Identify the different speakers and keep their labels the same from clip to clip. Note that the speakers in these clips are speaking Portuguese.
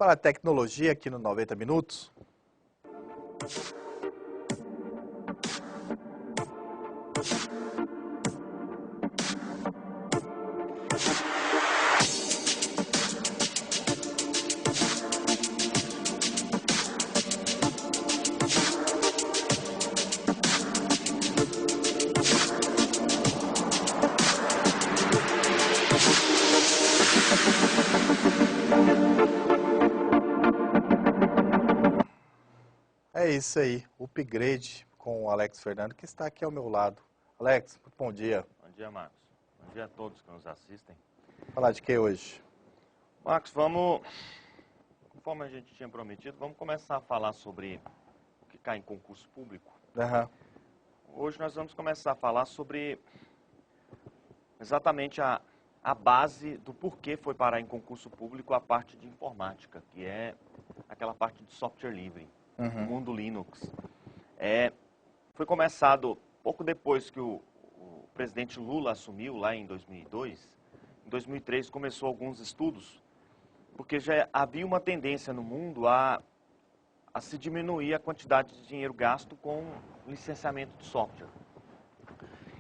Speaker 1: Para a tecnologia aqui no 90 Minutos. É isso aí, upgrade com o Alex Fernando, que está aqui ao meu lado. Alex, bom dia.
Speaker 2: Bom dia, Marcos. Bom dia a todos que nos assistem.
Speaker 1: Falar de que hoje?
Speaker 2: Marcos, conforme a gente tinha prometido, vamos começar a falar sobre o que cai em concurso público. Hoje nós vamos começar a falar sobre exatamente a base do porquê foi parar em concurso público a parte de informática, que é aquela parte de software livre. O mundo Linux. Foi começado pouco depois que o presidente Lula assumiu, lá em 2002. Em 2003 começou alguns estudos, porque já havia uma tendência no mundo a se diminuir a quantidade de dinheiro gasto com licenciamento de software.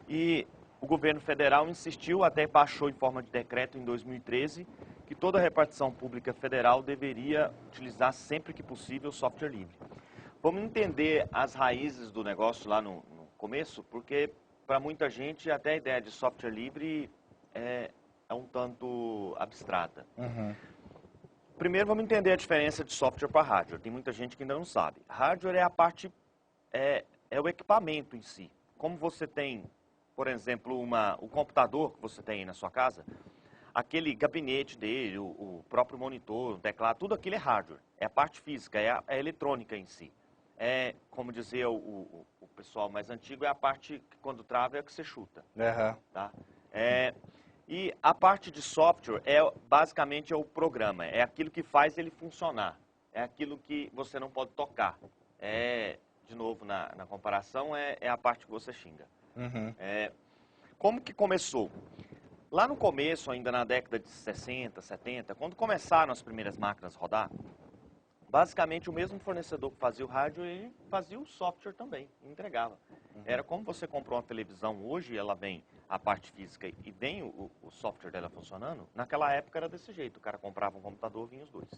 Speaker 2: E o governo federal insistiu, até baixou em forma de decreto em 2013, que toda a repartição pública federal deveria utilizar sempre que possível software livre. Vamos entender as raízes do negócio lá no começo, porque para muita gente até a ideia de software livre é um tanto abstrata. Primeiro vamos entender a diferença de software para hardware. Tem muita gente que ainda não sabe. Hardware é a parte, é o equipamento em si. Como você tem, por exemplo, o computador que você tem aí na sua casa, aquele gabinete dele, o próprio monitor, o teclado, tudo aquilo é hardware. É a parte física, é a eletrônica em si. Como dizia o pessoal mais antigo, é a parte que quando trava é a que você chuta. Tá? E a parte de software basicamente é o programa, é aquilo que faz ele funcionar, é aquilo que você não pode tocar. De novo, na comparação, é a parte que você xinga. Como que começou? Lá no começo, ainda na década de 60, 70, quando começaram as primeiras máquinas a rodar, basicamente o mesmo fornecedor que fazia o hardware, ele fazia o software também, entregava. Era como você comprou uma televisão hoje, ela vem a parte física e vem o software dela funcionando. Naquela época era desse jeito, o cara comprava um computador, vinha os dois.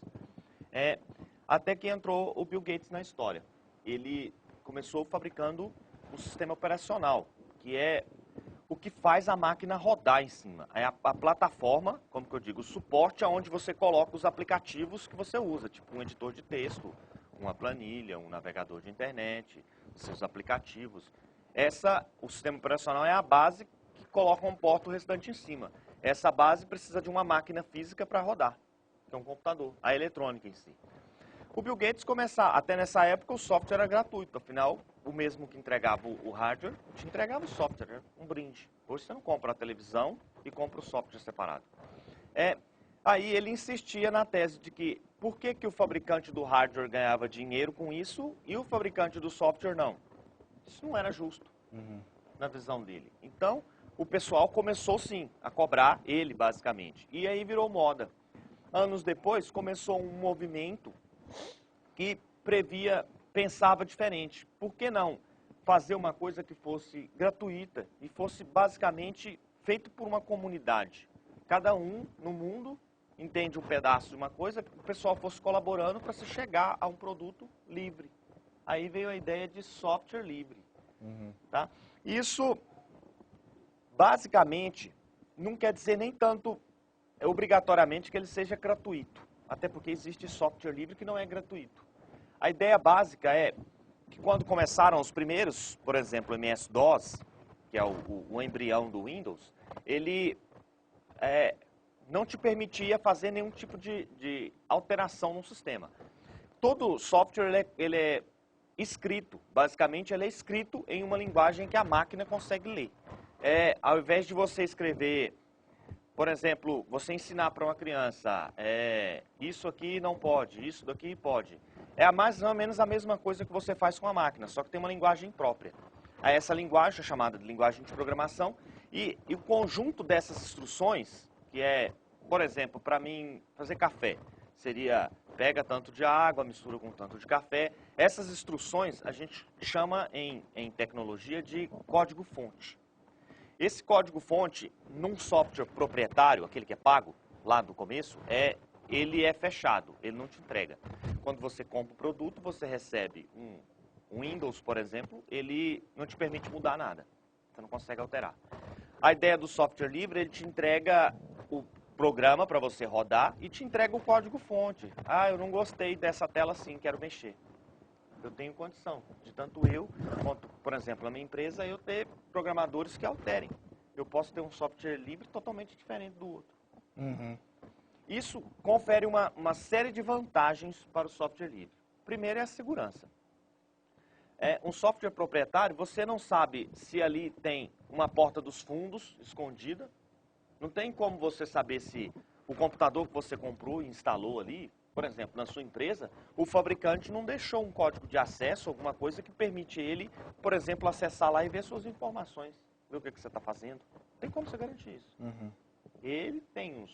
Speaker 2: Até que entrou o Bill Gates na história. Ele começou fabricando o sistema operacional, que é o que faz a máquina rodar em cima. É a plataforma, como que eu digo, o suporte aonde você coloca os aplicativos que você usa, tipo um editor de texto, uma planilha, um navegador de internet, seus aplicativos. O sistema operacional é a base que coloca um porta o restante em cima. Essa base precisa de uma máquina física para rodar, que é um computador, a eletrônica em si. O Bill Gates até nessa época o software era gratuito, afinal, o mesmo que entregava o hardware, te entregava o software, era um brinde. Hoje você não compra a televisão e compra o software separado. Aí ele insistia na tese de que, por que o fabricante do hardware ganhava dinheiro com isso e o fabricante do software não? Isso não era justo, na visão dele. Então, o pessoal começou sim a cobrar ele, basicamente. E aí virou moda. Anos depois, começou um movimento que pensava diferente. Por que não fazer uma coisa que fosse gratuita e fosse basicamente feito por uma comunidade? Cada um no mundo entende um pedaço de uma coisa, que o pessoal fosse colaborando para se chegar a um produto livre. Aí veio a ideia de software livre. Tá? Isso, basicamente, não quer dizer nem tanto obrigatoriamente que ele seja gratuito. Até porque existe software livre que não é gratuito. A ideia básica é que quando começaram os primeiros, por exemplo, o MS-DOS, que é o embrião do Windows, ele não te permitia fazer nenhum tipo de alteração no sistema. Todo software ele é escrito, basicamente ele é escrito em uma linguagem que a máquina consegue ler. Ao invés de você escrever, por exemplo, você ensinar para uma criança, isso aqui não pode, isso daqui pode. É mais ou menos a mesma coisa que você faz com a máquina, só que tem uma linguagem própria. Essa linguagem é chamada de linguagem de programação e o conjunto dessas instruções, que por exemplo, para mim fazer café, seria pega tanto de água, mistura com tanto de café. Essas instruções a gente chama em tecnologia de código-fonte. Esse código-fonte, num software proprietário, aquele que é pago, lá do começo, ele é fechado, ele não te entrega. Quando você compra o produto, você recebe um Windows, por exemplo, ele não te permite mudar nada. Você não consegue alterar. A ideia do software livre, ele te entrega o programa para você rodar e te entrega o código-fonte. Ah, eu não gostei dessa tela assim, quero mexer. Eu tenho condição de tanto eu, quanto, por exemplo, a minha empresa, eu ter programadores que alterem. Eu posso ter um software livre totalmente diferente do outro.
Speaker 1: Uhum.
Speaker 2: Isso confere uma série de vantagens para o software livre. Primeiro é a segurança. Um software proprietário, você não sabe se ali tem uma porta dos fundos escondida. Não tem como você saber se o computador que você comprou e instalou ali, por exemplo, na sua empresa, o fabricante não deixou um código de acesso, alguma coisa que permite ele, por exemplo, acessar lá e ver suas informações, ver o que você está fazendo. Não tem como você garantir isso.
Speaker 1: Uhum.
Speaker 2: Ele tem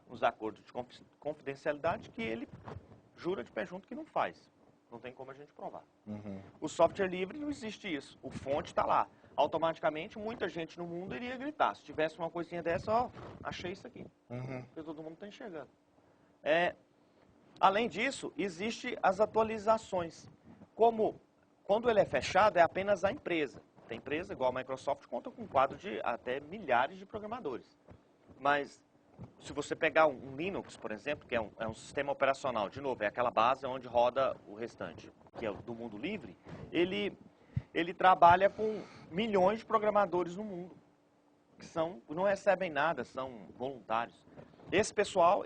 Speaker 2: uns acordos de confidencialidade que ele jura de pé junto que não faz. Não tem como a gente provar.
Speaker 1: Uhum.
Speaker 2: O software livre não existe isso. O fonte está lá. Automaticamente, muita gente no mundo iria gritar. Se tivesse uma coisinha dessa, ó, achei isso aqui.
Speaker 1: Uhum.
Speaker 2: Porque todo mundo está enxergando. Além disso, existem as atualizações. Quando ele é fechado, é apenas a empresa. Tem empresa, igual a Microsoft, conta com um quadro de até milhares de programadores. Mas, se você pegar um Linux, por exemplo, que é um sistema operacional, de novo, é aquela base onde roda o restante, que é do mundo livre, ele trabalha com milhões de programadores no mundo, que não recebem nada, são voluntários. Esse pessoal,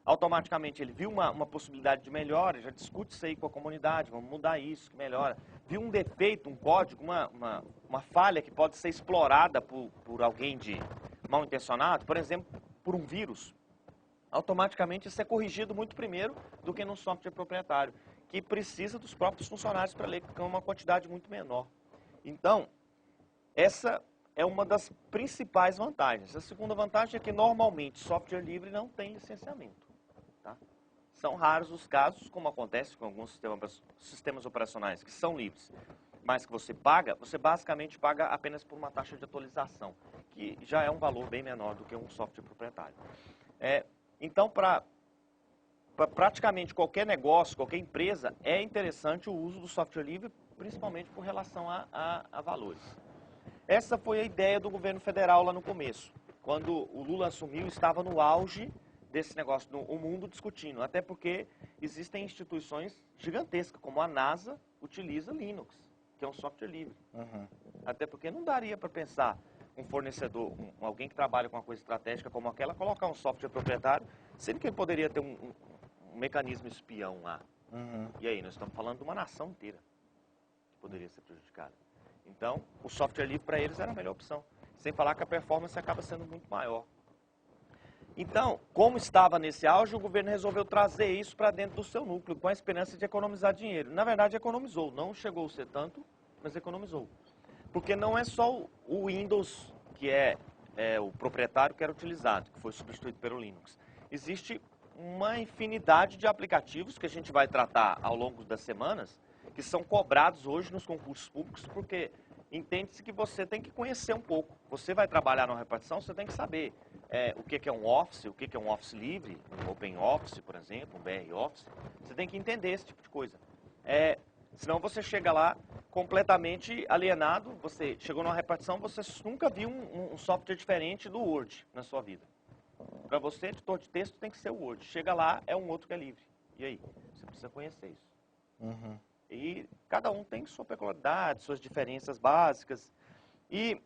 Speaker 2: automaticamente, ele viu uma possibilidade de melhora, já discute isso aí com a comunidade, vamos mudar isso, que melhora. Viu um defeito, um código, uma falha que pode ser explorada por alguém de mal intencionado, por exemplo, por um vírus. Automaticamente isso é corrigido muito primeiro do que num software proprietário, que precisa dos próprios funcionários para ler, porque é uma quantidade muito menor. Então, essa é uma das principais vantagens. A segunda vantagem é que, normalmente, software livre não tem licenciamento. Tá? São raros os casos, como acontece com alguns sistemas operacionais que são livres, mas que você basicamente paga apenas por uma taxa de atualização, que já é um valor bem menor do que um software proprietário. Então, para praticamente qualquer negócio, qualquer empresa, é interessante o uso do software livre, principalmente por relação a valores. Essa foi a ideia do governo federal lá no começo. Quando o Lula assumiu, estava no auge desse negócio, o mundo discutindo. Até porque existem instituições gigantescas, como a NASA utiliza Linux, que é um software livre.
Speaker 1: Uhum.
Speaker 2: Até porque não daria para pensar um fornecedor, alguém que trabalha com uma coisa estratégica como aquela, colocar um software proprietário, sendo que ele poderia ter um mecanismo espião lá.
Speaker 1: Uhum.
Speaker 2: E aí, nós estamos falando de uma nação inteira que poderia ser prejudicada. Então, o software livre para eles era a melhor opção. Sem falar que a performance acaba sendo muito maior. Então, como estava nesse auge, o governo resolveu trazer isso para dentro do seu núcleo, com a esperança de economizar dinheiro. Na verdade, economizou. Não chegou a ser tanto, mas economizou. Porque não é só o Windows que é o proprietário que era utilizado, que foi substituído pelo Linux. Existe uma infinidade de aplicativos que a gente vai tratar ao longo das semanas, que são cobrados hoje nos concursos públicos, porque entende-se que você tem que conhecer um pouco. Você vai trabalhar numa repartição, você tem que saber o que é um Office, o que é um Office livre, um Open Office, por exemplo, um BR Office. Você tem que entender esse tipo de coisa. Senão você chega lá completamente alienado, você chegou numa repartição, você nunca viu um software diferente do Word na sua vida. Para você, editor de texto tem que ser o Word. Chega lá, é um outro que é livre. E aí? Você precisa conhecer isso.
Speaker 1: Uhum.
Speaker 2: E cada um tem sua peculiaridade, suas diferenças básicas. E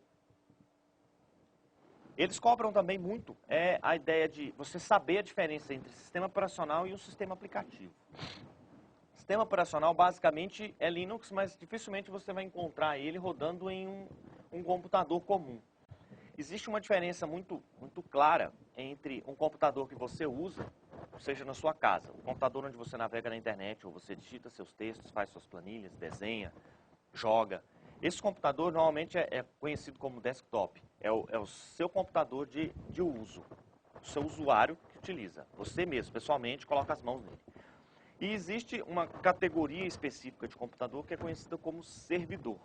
Speaker 2: eles cobram também muito a ideia de você saber a diferença entre sistema operacional e um sistema aplicativo. Sistema operacional basicamente é Linux, mas dificilmente você vai encontrar ele rodando em um computador comum. Existe uma diferença muito, muito clara entre um computador que você usa, seja na sua casa, o computador onde você navega na internet, ou você digita seus textos, faz suas planilhas, desenha, joga. Esse computador normalmente é conhecido como desktop, é o seu computador de uso, o seu usuário que utiliza. Você mesmo, pessoalmente, coloca as mãos nele. E existe uma categoria específica de computador que é conhecida como servidor.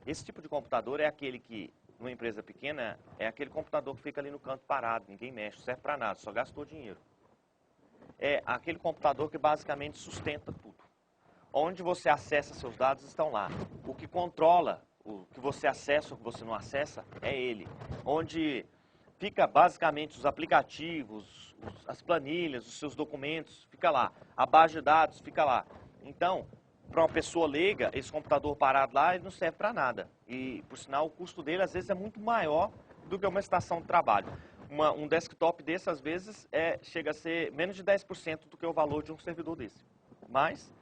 Speaker 2: Esse tipo de computador é aquele que, numa empresa pequena, é aquele computador que fica ali no canto parado, ninguém mexe, não serve para nada, só gastou dinheiro. É aquele computador que basicamente sustenta tudo. Onde você acessa seus dados estão lá. O que controla o que você acessa ou o que você não acessa é ele. Onde fica basicamente os aplicativos, as planilhas, os seus documentos, fica lá. A base de dados fica lá. Então, para uma pessoa leiga, esse computador parado lá, ele não serve para nada. E, por sinal, o custo dele às vezes é muito maior do que uma estação de trabalho. Um desktop desse, às vezes, chega a ser menos de 10% do que o valor de um servidor desse. Mas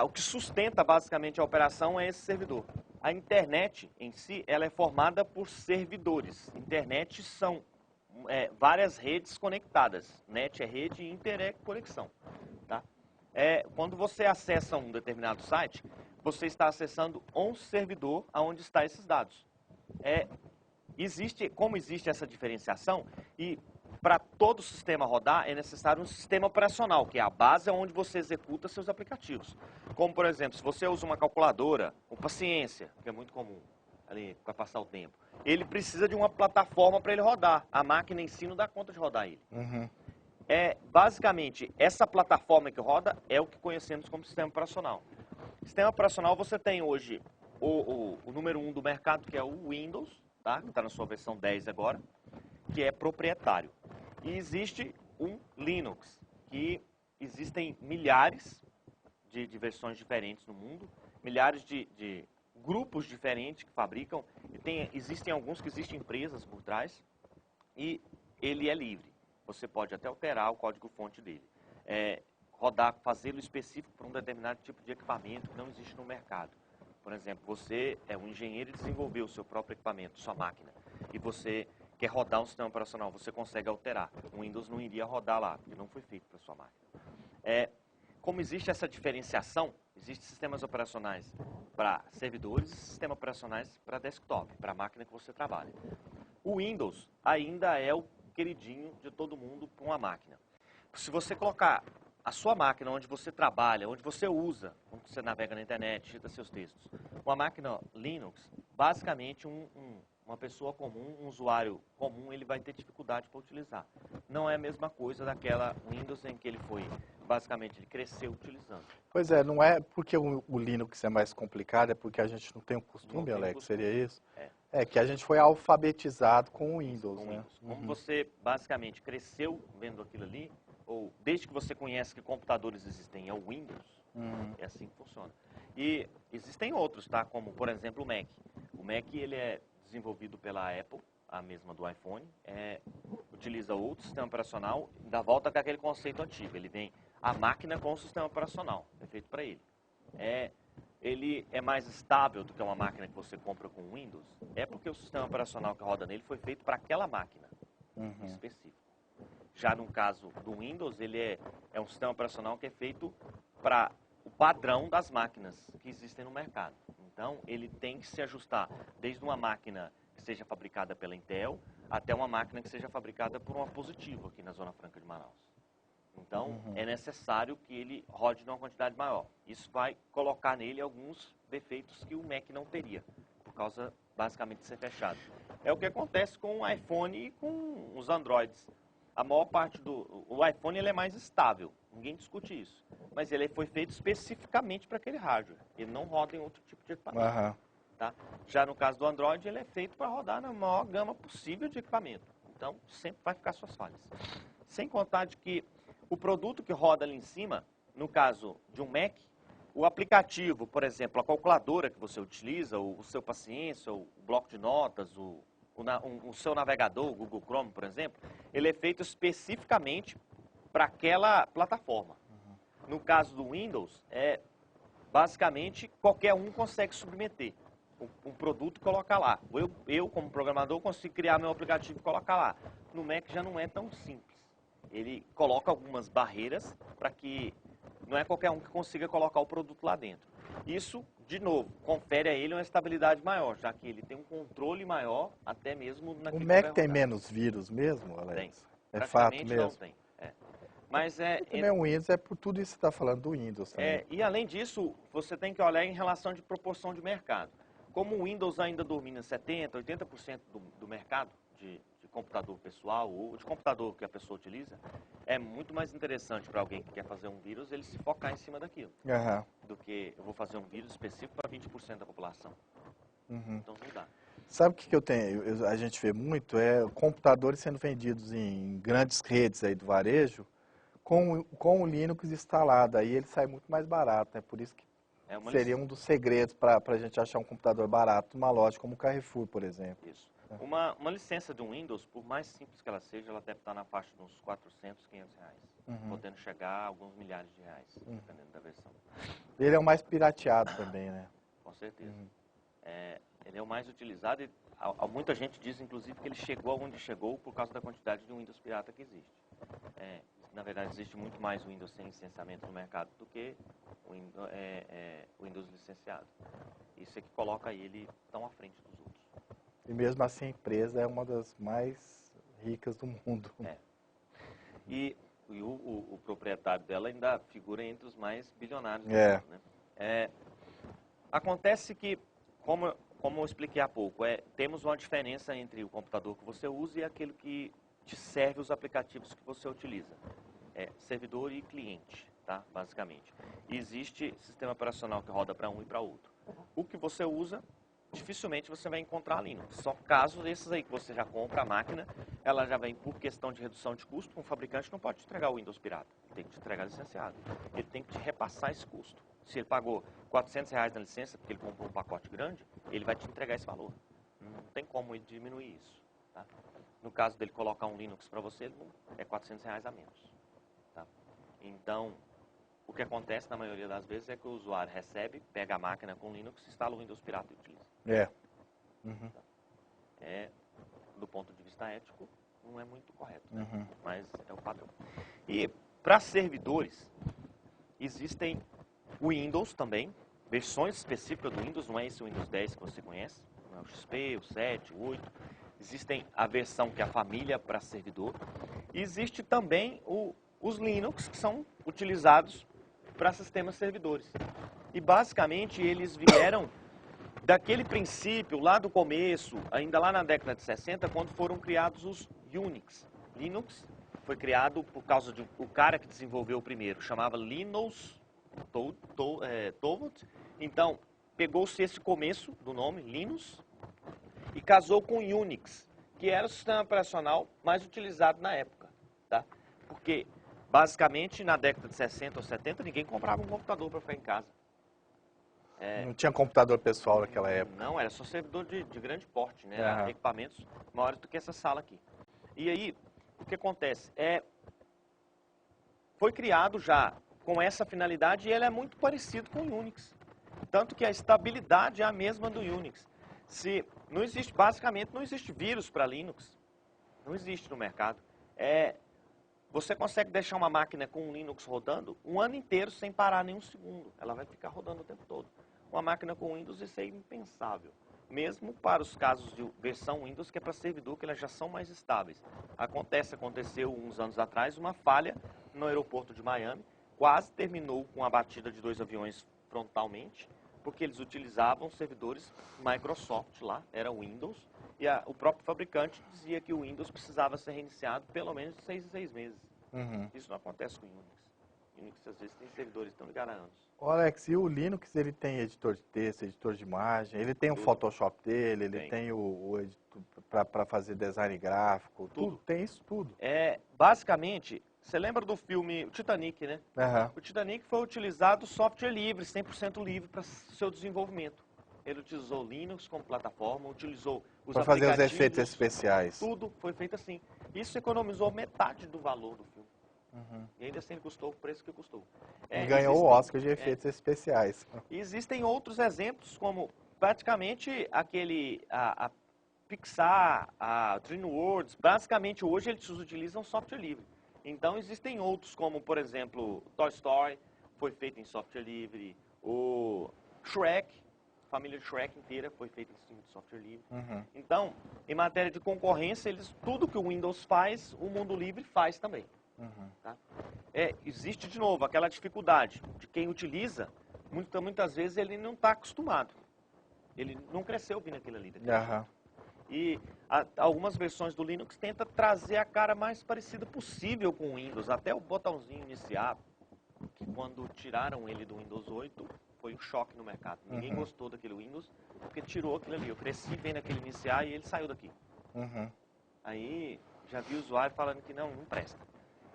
Speaker 2: o que sustenta basicamente a operação é esse servidor. A internet em si, ela é formada por servidores. Internet são várias redes conectadas. Net é rede e inter é conexão. Tá? Quando você acessa um determinado site, você está acessando um servidor onde estão esses dados. Como existe essa diferenciação, e para todo sistema rodar é necessário um sistema operacional, que é a base onde você executa seus aplicativos. Como, por exemplo, se você usa uma calculadora, ou paciência, que é muito comum ali para passar o tempo, ele precisa de uma plataforma para ele rodar. A máquina em si não dá conta de rodar ele.
Speaker 1: Uhum.
Speaker 2: Basicamente, essa plataforma que roda é o que conhecemos como sistema operacional. Sistema operacional, você tem hoje o número 1 do mercado, que é o Windows, tá? Que está na sua versão 10 agora, que é proprietário. E existe um Linux, que existem milhares de versões diferentes no mundo, milhares de grupos diferentes que fabricam, e existem alguns que existem empresas por trás, e ele é livre. Você pode até alterar o código-fonte dele. Fazê-lo específico para um determinado tipo de equipamento que não existe no mercado. Por exemplo, você é um engenheiro e desenvolveu o seu próprio equipamento, sua máquina, e você quer rodar um sistema operacional, você consegue alterar. O Windows não iria rodar lá, porque não foi feito para sua máquina. Como existe essa diferenciação, existem sistemas operacionais para servidores e sistemas operacionais para desktop, para a máquina que você trabalha. O Windows ainda é o queridinho de todo mundo para uma máquina. Se você colocar a sua máquina onde você trabalha, onde você usa, onde você navega na internet, digita seus textos, uma máquina Linux, basicamente uma pessoa comum, um usuário comum, ele vai ter dificuldade para utilizar. Não é a mesma coisa daquela Windows em que ele basicamente, ele cresceu utilizando.
Speaker 1: Pois é, não é porque o Linux é mais complicado, é porque a gente não tem o costume, Alex, seria isso? É que a gente foi alfabetizado com o Windows, né?
Speaker 2: Windows. Como você basicamente cresceu vendo aquilo ali, ou desde que você conhece que computadores existem, é o Windows, é assim que funciona. E existem outros, tá? Como, por exemplo, o Mac. O Mac, ele é desenvolvido pela Apple, a mesma do iPhone, utiliza outro sistema operacional, dá volta com aquele conceito antigo. Ele vem a máquina com o sistema operacional, é feito para ele. Ele é mais estável do que uma máquina que você compra com Windows, porque o sistema operacional que roda nele foi feito para aquela máquina específica. Já no caso do Windows, ele é um sistema operacional que é feito para o padrão das máquinas que existem no mercado. Então, ele tem que se ajustar desde uma máquina que seja fabricada pela Intel até uma máquina que seja fabricada por uma Positivo aqui na Zona Franca de Manaus. Então, é necessário que ele rode numa quantidade maior. Isso vai colocar nele alguns defeitos que o Mac não teria, por causa, basicamente, de ser fechado. É o que acontece com o iPhone e com os Androids. A maior parte o iPhone ele é mais estável, ninguém discute isso. Mas ele foi feito especificamente para aquele hardware. Ele não roda em outro tipo de equipamento. Tá? Já no caso do Android, ele é feito para rodar na maior gama possível de equipamento. Então, sempre vai ficar suas falhas. Sem contar de que o produto que roda ali em cima, no caso de um Mac, o aplicativo, por exemplo, a calculadora que você utiliza, o seu Paciência, o bloco de notas, o seu navegador, o Google Chrome, por exemplo, ele é feito especificamente para aquela plataforma. No caso do Windows, basicamente qualquer um consegue submeter um produto e colocar lá. Eu, como programador, consigo criar meu aplicativo e colocar lá. No Mac já não é tão simples. Ele coloca algumas barreiras para que não é qualquer um que consiga colocar o produto lá dentro. Isso, de novo, confere a ele uma estabilidade maior, já que ele tem um controle maior, até mesmo naquele.
Speaker 1: O Mac tem menos vírus mesmo, Alex?
Speaker 2: Tem.
Speaker 1: É fato
Speaker 2: mesmo? Não tem. Mas
Speaker 1: também o Windows é por tudo isso que você está falando do Windows também.
Speaker 2: E além disso, você tem que olhar em relação de proporção de mercado. Como o Windows ainda domina 70%, 80% do mercado de computador pessoal ou de computador que a pessoa utiliza, é muito mais interessante para alguém que quer fazer um vírus ele se focar em cima daquilo, do que eu vou fazer um vírus específico para 20% da população. Então não dá.
Speaker 1: Sabe o que eu tenho? A gente vê muito computadores sendo vendidos em grandes redes aí do varejo com o Linux instalado. Aí ele sai muito mais barato, né? Por isso que seria um dos segredos para a gente achar um computador barato numa loja como o Carrefour, por exemplo.
Speaker 2: Isso. Uma licença de um Windows, por mais simples que ela seja, ela deve estar na faixa de uns 400, 500 reais. Podendo chegar a alguns milhares de reais, dependendo da versão.
Speaker 1: Ele é o mais pirateado também, né?
Speaker 2: Com certeza. Ele é o mais utilizado e muita gente diz, inclusive, que ele chegou aonde chegou por causa da quantidade de Windows pirata que existe. Na verdade, existe muito mais Windows sem licenciamento no mercado do que o Windows licenciado. Isso é que coloca ele tão à frente dos outros.
Speaker 1: E mesmo assim a empresa é uma das mais ricas do mundo.
Speaker 2: E o proprietário dela ainda figura entre os mais bilionários do mundo, né? Acontece que, como eu expliquei há pouco, temos uma diferença entre o computador que você usa e aquele que te serve os aplicativos que você utiliza. Servidor e cliente, tá? Basicamente. E existe sistema operacional que roda para um e para outro. O que você usa, dificilmente você vai encontrar Linux. Só caso esses aí que você já compra a máquina, ela já vem por questão de redução de custo, um fabricante não pode te entregar o Windows pirata, ele tem que te entregar licenciado. Ele tem que te repassar esse custo. Se ele pagou 400 reais na licença porque ele comprou um pacote grande, ele vai te entregar esse valor. Não tem como ele diminuir isso. Tá? No caso dele colocar um Linux para você, é 400 reais a menos. Tá? Então, o que acontece na maioria das vezes é que o usuário recebe, pega a máquina com Linux, instala o Windows pirata e utiliza. Do ponto de vista ético, não é muito correto, né? Mas é o padrão. E para servidores, existem o Windows também, versões específicas do Windows, não é esse o Windows 10 que você conhece, não é o XP, o 7, o 8. Existem a versão que é a família para servidor. E existe também os Linux, que são utilizados para sistemas servidores. E basicamente eles vieram daquele princípio lá do começo, ainda lá na década de 60, quando foram criados os Unix. Linux foi criado por causa de o cara que desenvolveu o primeiro, chamava Linus Torvalds. Então, pegou-se esse começo do nome, Linus, e casou com Unix, que era o sistema operacional mais utilizado na época. Tá? Porque, basicamente, na década de 60 ou 70, ninguém comprava um computador para ficar em casa.
Speaker 1: Não tinha computador pessoal naquela época.
Speaker 2: Não, era só servidor de grande porte, né? Equipamentos maiores do que essa sala aqui. E aí, o que acontece? Foi criado já com essa finalidade e ele é muito parecido com o Unix. Tanto que a estabilidade é a mesma do Unix. Basicamente não existe vírus para Linux. Não existe no mercado. Você consegue deixar uma máquina com um Linux rodando um ano inteiro sem parar nenhum segundo. Ela vai ficar rodando o tempo todo. Uma máquina com Windows, isso é impensável. Mesmo para os casos de versão Windows, que é para servidor, que elas já são mais estáveis. Aconteceu uns anos atrás uma falha no aeroporto de Miami. Quase terminou com a batida de 2 aviões frontalmente, porque eles utilizavam servidores Microsoft lá, era Windows, e o próprio fabricante dizia que o Windows precisava ser reiniciado pelo menos de 6 em 6 meses. Isso não acontece com o Unix. Unix, às vezes, tem servidores que estão ligados há anos.
Speaker 1: Ô Alex, e o Linux, ele tem editor de texto, editor de imagem, ele tem o Photoshop dele, ele tem o editor para fazer design gráfico, tudo, tem isso tudo.
Speaker 2: Basicamente, você lembra do filme Titanic, né? O Titanic foi utilizado software livre, 100% livre para seu desenvolvimento. Ele utilizou Linux como plataforma, utilizou os
Speaker 1: para fazer os efeitos especiais.
Speaker 2: Tudo foi feito assim. Isso economizou metade do valor do filme. E ainda assim ele custou o preço que custou.
Speaker 1: E ganhou o Oscar de efeitos especiais.
Speaker 2: E existem outros exemplos, como praticamente a Pixar, a DreamWorks. Basicamente hoje eles utilizam software livre. Então existem outros, como por exemplo Toy Story, foi feito em software livre. O Shrek, a família Shrek inteira foi feita em cima de software livre. Então, em matéria de concorrência, tudo que o Windows faz, o mundo livre faz também. Tá? Existe, de novo, aquela dificuldade de quem utiliza, muitas vezes ele não está acostumado. Ele não cresceu ouvindo aquilo ali. E algumas versões do Linux tentam trazer a cara mais parecida possível com o Windows. Até o botãozinho iniciar, que quando tiraram ele do Windows 8, foi um choque no mercado. Ninguém gostou daquele Windows, porque tirou aquilo ali. Eu cresci vendo aquele iniciar e ele saiu daqui. Aí já vi usuário falando que não presta.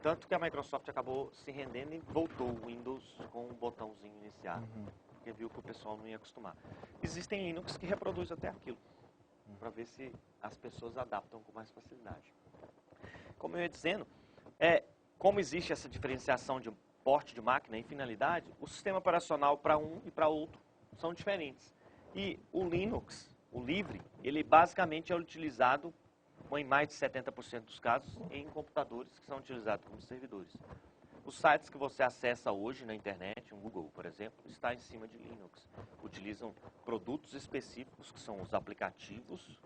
Speaker 2: Tanto que a Microsoft acabou se rendendo e voltou o Windows com o botãozinho iniciar. Porque viu que o pessoal não ia acostumar. Existem Linux que reproduzem até aquilo, para ver se as pessoas adaptam com mais facilidade. Como eu ia dizendo, como existe essa diferenciação de porte de máquina e finalidade, o sistema operacional para um e para outro são diferentes. E o Linux, o livre, ele basicamente é utilizado, em mais de 70% dos casos, em computadores que são utilizados como servidores. Os sites que você acessa hoje na internet, o Google, por exemplo, está em cima de Linux. Utilizam produtos específicos, que são os aplicativos,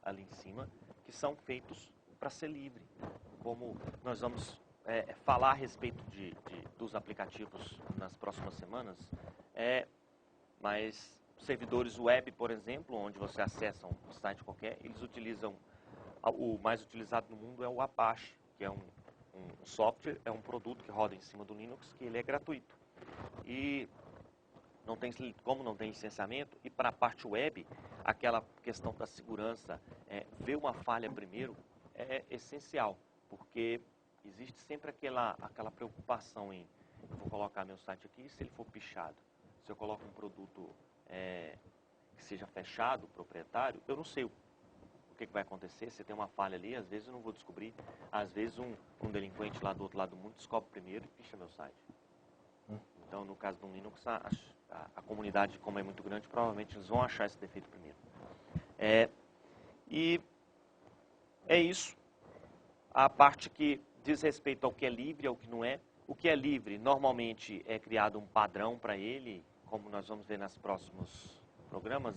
Speaker 2: ali em cima, que são feitos para ser livre. Como nós vamos falar a respeito dos aplicativos nas próximas semanas, mas servidores web, por exemplo, onde você acessa um site qualquer, eles utilizam, o mais utilizado no mundo é o Apache, que é um software, é um produto que roda em cima do Linux, que ele é gratuito. E como não tem licenciamento, e para a parte web, aquela questão da segurança, ver uma falha primeiro, é essencial, porque existe sempre aquela preocupação em, eu vou colocar meu site aqui, se ele for pichado, se eu coloco um produto que seja fechado, proprietário, eu não sei o que vai acontecer, se tem uma falha ali, às vezes eu não vou descobrir, às vezes um delinquente lá do outro lado do mundo descobre primeiro e picha meu site. Então, no caso do Linux, a comunidade, como é muito grande, provavelmente eles vão achar esse defeito primeiro. E é isso. A parte que diz respeito ao que é livre e ao que não é. O que é livre, normalmente é criado um padrão para ele, como nós vamos ver nos próximos programas,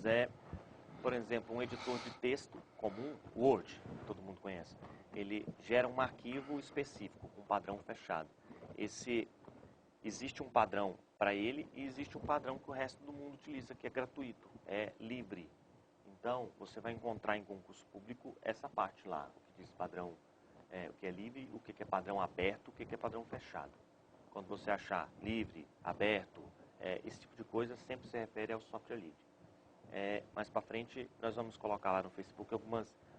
Speaker 2: por exemplo, um editor de texto comum, Word, todo mundo conhece. Ele gera um arquivo específico, com um padrão fechado. Existe um padrão para ele e existe um padrão que o resto do mundo utiliza, que é gratuito, é livre. Então, você vai encontrar em concurso público essa parte lá, o que diz padrão, o que é livre, o que é padrão aberto, o que é padrão fechado. Quando você achar livre, aberto, esse tipo de coisa sempre se refere ao software livre. Mais para frente, nós vamos colocar lá no Facebook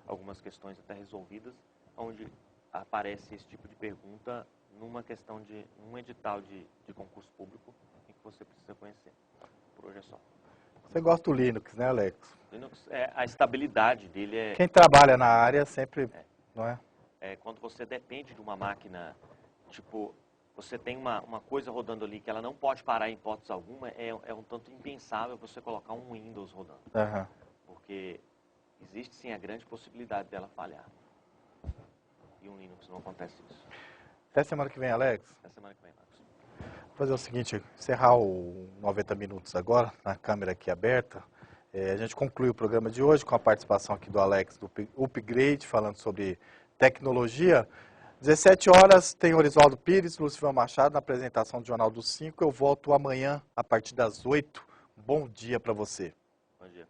Speaker 2: algumas questões até resolvidas, onde aparece esse tipo de pergunta numa questão num edital de concurso público em que você precisa conhecer. Por hoje é só.
Speaker 1: Você gosta do Linux, né, Alex?
Speaker 2: Linux, a estabilidade dele é...
Speaker 1: Quem trabalha na área sempre, não é?
Speaker 2: Quando você depende de uma máquina, tipo, você tem uma coisa rodando ali que ela não pode parar em hipótese alguma, é um tanto impensável você colocar um Windows rodando. Porque existe sim a grande possibilidade dela falhar. E um Linux não acontece isso.
Speaker 1: Até semana que vem, Alex.
Speaker 2: Até semana que vem, Marcos.
Speaker 1: Vou fazer o seguinte, encerrar o 90 minutos agora, na câmera aqui aberta. A gente conclui o programa de hoje com a participação aqui do Alex do Upgrade, falando sobre tecnologia. 17 horas tem Orisvaldo Pires, Lucifer Machado na apresentação do Jornal dos 5. Eu volto amanhã a partir das 8. Bom dia para você.
Speaker 2: Bom dia.